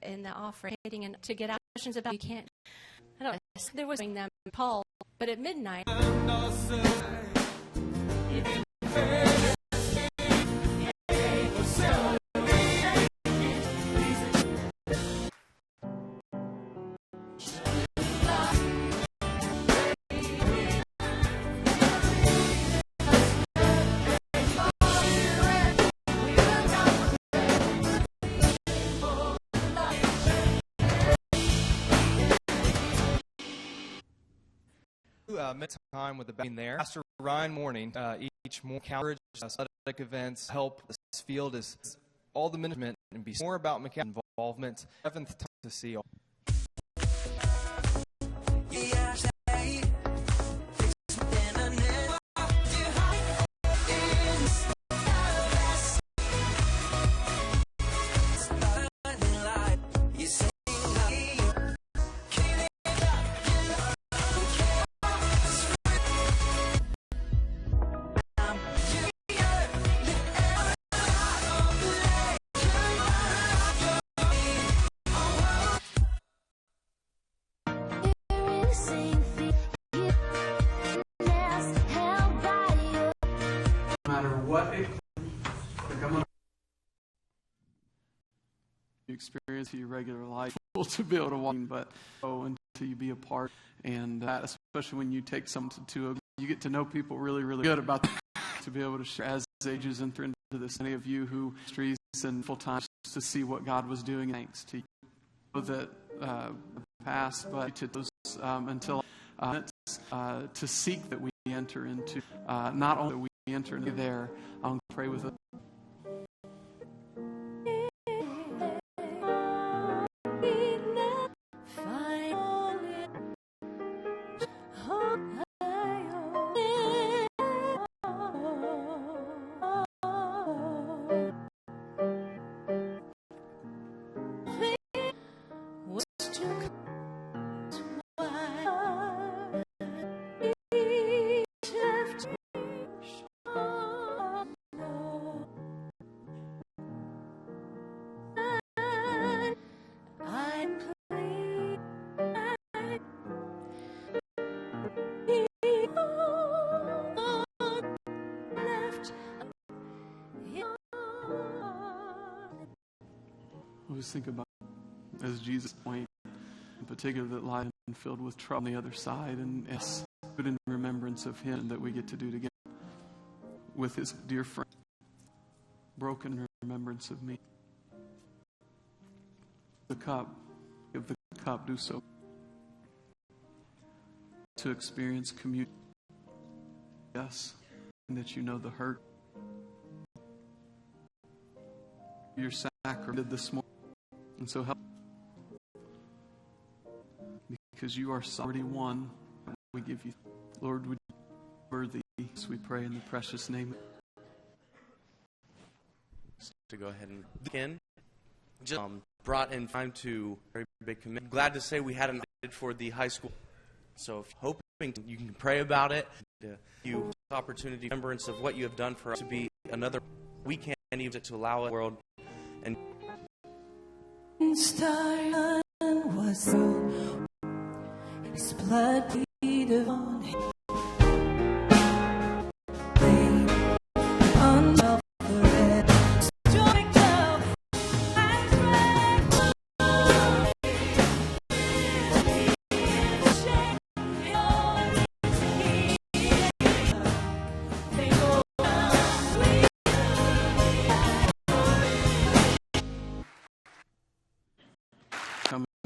in the offering and to get out questions about you can't. I don't know. There was them Paul, but at midnight. Met time with the being there. Pastor Ryan Morning, each more coverage, athletic events, help this field is all the management and be more about mechanical involvement. 7th time to see all. Experience your regular life to be able to walk, but until you be a part, and especially when you take something to you get to know people really, really good about them, to be able to share as ages enter into this. Many of you who streets and full time to see what God was doing. Thanks to you that past, but to those until to seek that we enter into not only that we enter into there. I'll pray with it. Always think about, as Jesus point, in particular, that life is filled with trouble on the other side, and it's good in remembrance of Him that we get to do together with His dear friend, broken in remembrance of me. The cup, give the cup, do so. To experience communion, yes, and that you know the hurt. Your sacrament this morning. And so help, because you are already one, we give you. Lord, would you be worthy, so we pray in the precious name. To go ahead and begin, just brought in time to very big commitment. Glad to say we had an update for the high school. So hoping you can pray about it. You opportunity, remembrance of what you have done for us to be another. We can't even to allow the world and. Star was through his blood bleeded on him.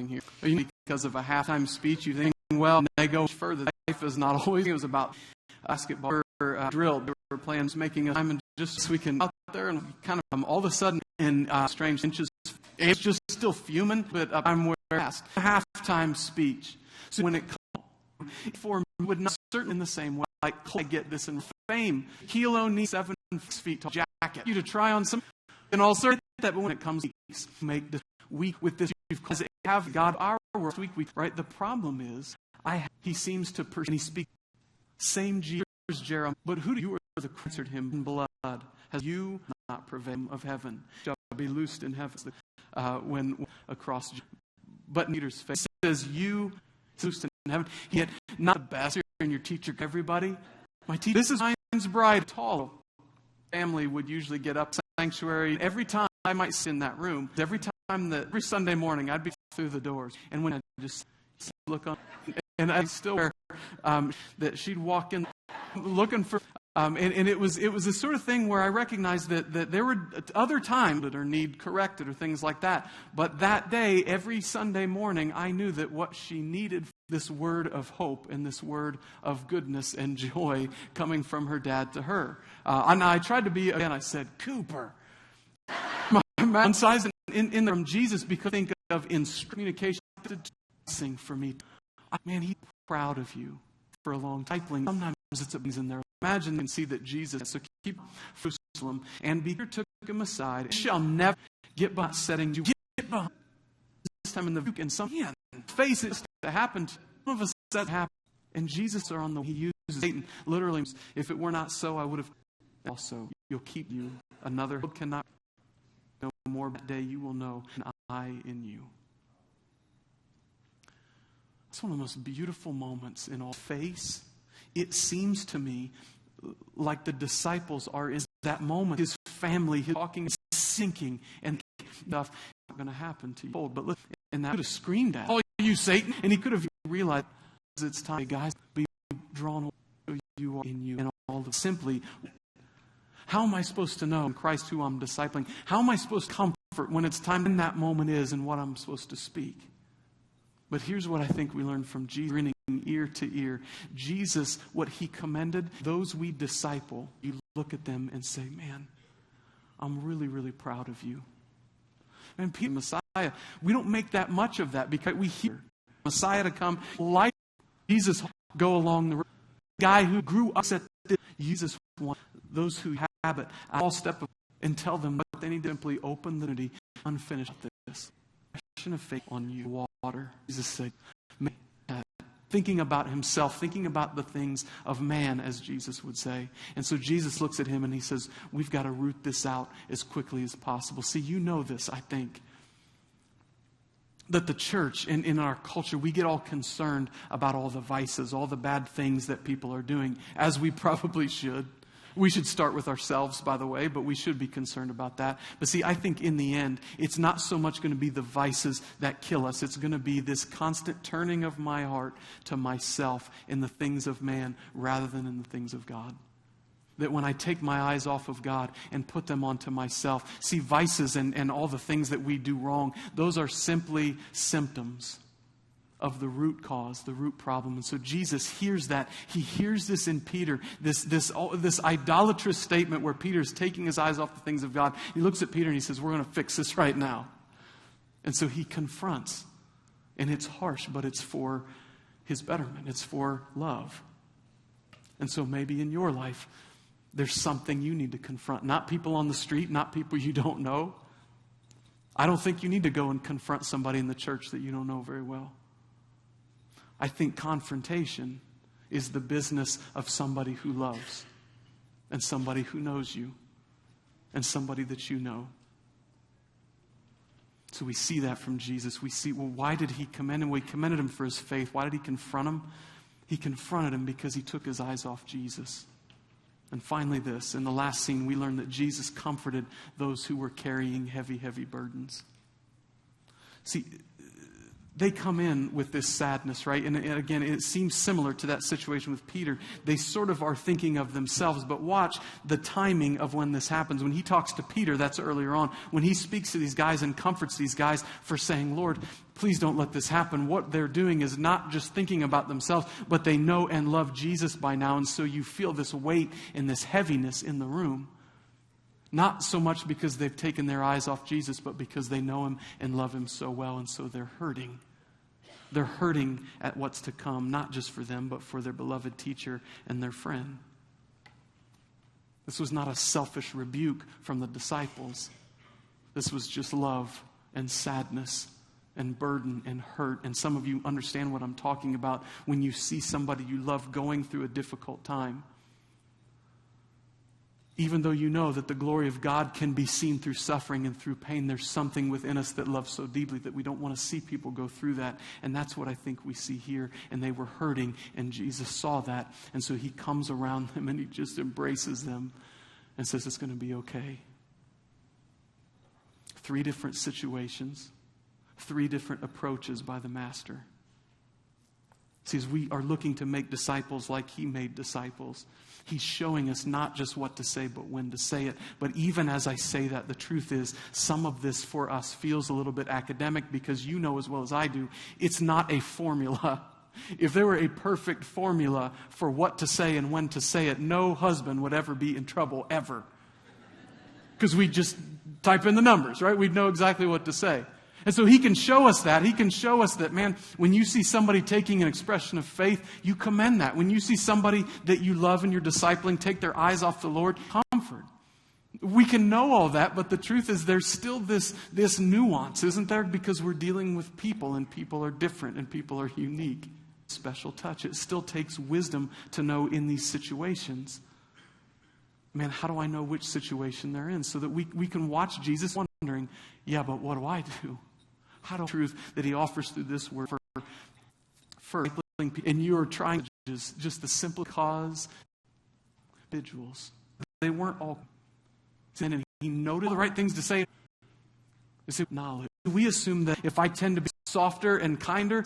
Here. Because of a halftime speech, you think, well, they go further. Life is not always. It was about basketball or drill. They were playing, making a time, and just so we can out there and kind of all of a sudden in strange inches, it's just still fuming. But I'm where asked halftime speech. So when it comes, for me, would not certain in the same way. Like I get this in fame. Kilo needs 7 feet tall jacket. You to try on some, and also that. But when it comes to make this week with this. Because have God our work week, right? The problem is, He seems to and He speaks same years, Jeremiah. But who do you are the answered Him in blood? Has you not prevailed of heaven? be loosed in heaven when across. But in Peter's face, it says, you loosed in heaven. He had not the best and your teacher, everybody. My teacher, this is Mine's bride. Tall family would usually get up sanctuary. Every time I might sit in that room, every Sunday morning, I'd be through the doors. And when I just look on, and I still that she'd walk in looking for, and it was the sort of thing where I recognized that there were other times that or need corrected or things like that. But that day, every Sunday morning, I knew that what she needed, this word of hope and this word of goodness and joy coming from her dad to her. And I tried to be, again, I said, Cooper, my size in from Jesus, because I think of in communication, sing for me. Man, he's proud of you for a long time. Sometimes it's a things in there. Imagine and see that Jesus, so keep Jerusalem, and Peter took him aside. Shall never get by setting you. Get by. This time in the and some face it to happen. Some of us that happen, and Jesus are on the. He uses Satan literally. If it were not so, I would have. Also, you'll keep you. Another cannot. No more that day you will know, and I in you. It's one of the most beautiful moments in all face. It seems to me like the disciples are in that moment. His family, his talking, sinking, and stuff not going to happen to you. But look, and that could have screamed at, "Oh, you Satan!" And he could have realized it's time, guys, be drawn away. You are in you, and all the simply. How am I supposed to know in Christ who I'm discipling? How am I supposed to comfort when it's time in that moment is and what I'm supposed to speak? But here's what I think we learn from Jesus, grinning ear to ear. Jesus, what he commended, those we disciple, you look at them and say, man, I'm really, really proud of you. And Peter, Messiah, we don't make that much of that because we hear Messiah to come, like Jesus go along the road. Guy who grew up at this, Jesus wants those who have it, I'll step up and tell them what they need to simply open the unity, unfinished this. Question of faith on you, water. Jesus said, thinking about himself, thinking about the things of man, as Jesus would say. And so Jesus looks at him and he says, we've got to root this out as quickly as possible. See, you know this, I think, that the church, in our culture, we get all concerned about all the vices, all the bad things that people are doing, as we probably should. We should start with ourselves, by the way, but we should be concerned about that. But see, I think in the end, it's not so much going to be the vices that kill us. It's going to be this constant turning of my heart to myself in the things of man rather than in the things of God. That when I take my eyes off of God and put them onto myself, see, vices and all the things that we do wrong, those are simply symptoms of the root cause, the root problem. And so Jesus hears that. He hears this in Peter, this idolatrous statement where Peter's taking his eyes off the things of God. He looks at Peter and he says, we're going to fix this right now. And so he confronts. And it's harsh, but it's for his betterment. It's for love. And so maybe in your life, there's something you need to confront. Not people on the street, not people you don't know. I don't think you need to go and confront somebody in the church that you don't know very well. I think confrontation is the business of somebody who loves and somebody who knows you and somebody that you know. So we see that from Jesus. We see, well, why did he commend him? Well, he commended him for his faith. Why did he confront him? He confronted him because he took his eyes off Jesus. And finally this, in the last scene, we learn that Jesus comforted those who were carrying heavy, heavy burdens. See, they come in with this sadness, right? And again, it seems similar to that situation with Peter. They sort of are thinking of themselves, but watch the timing of when this happens. When he talks to Peter, that's earlier on. When he speaks to these guys and comforts these guys for saying, Lord, please don't let this happen. What they're doing is not just thinking about themselves, but they know and love Jesus by now. And so you feel this weight and this heaviness in the room. Not so much because they've taken their eyes off Jesus, but because they know him and love him so well. And so they're hurting. They're hurting at what's to come, not just for them, but for their beloved teacher and their friend. This was not a selfish rebuke from the disciples. This was just love and sadness and burden and hurt. And some of you understand what I'm talking about when you see somebody you love going through a difficult time. Even though you know that the glory of God can be seen through suffering and through pain, there's something within us that loves so deeply that we don't want to see people go through that. And that's what I think we see here. And they were hurting, and Jesus saw that. And so he comes around them and he just embraces them and says, it's going to be okay. 3 different situations, 3 different approaches by the Master. See, as we are looking to make disciples like he made disciples, he's showing us not just what to say, but when to say it. But even as I say that, the truth is, some of this for us feels a little bit academic because you know as well as I do, it's not a formula. If there were a perfect formula for what to say and when to say it, no husband would ever be in trouble, ever. Because we just type in the numbers, right? We'd know exactly what to say. And so he can show us that. He can show us that, man, when you see somebody taking an expression of faith, you commend that. When you see somebody that you love and you're discipling take their eyes off the Lord, comfort. We can know all that, but the truth is there's still this nuance, isn't there? Because we're dealing with people, and people are different, and people are unique. Special touch. It still takes wisdom to know in these situations, man, how do I know which situation they're in? So that we can watch Jesus wondering, yeah, but what do I do? How do I truth that he offers through this word for and you are trying to just the simple cause individuals. They weren't all. And he noted the right things to say. It's knowledge. We assume that if I tend to be softer and kinder,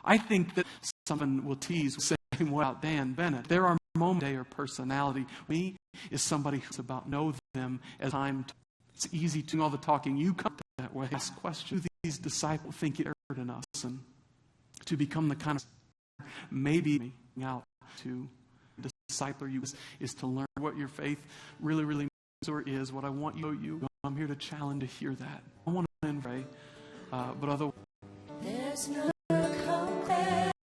I think that someone will tease the same way about Dan Bennett. There are moments or personality. Me is somebody who's about know them as time. It's easy to do all the talking. You come that way. Ask questions. These disciples think it hurt in us, and to become the kind of maybe out to the discipler you is to learn what your faith really means or is. What I want you. I'm here to challenge to hear that. I want to pray, but otherwise.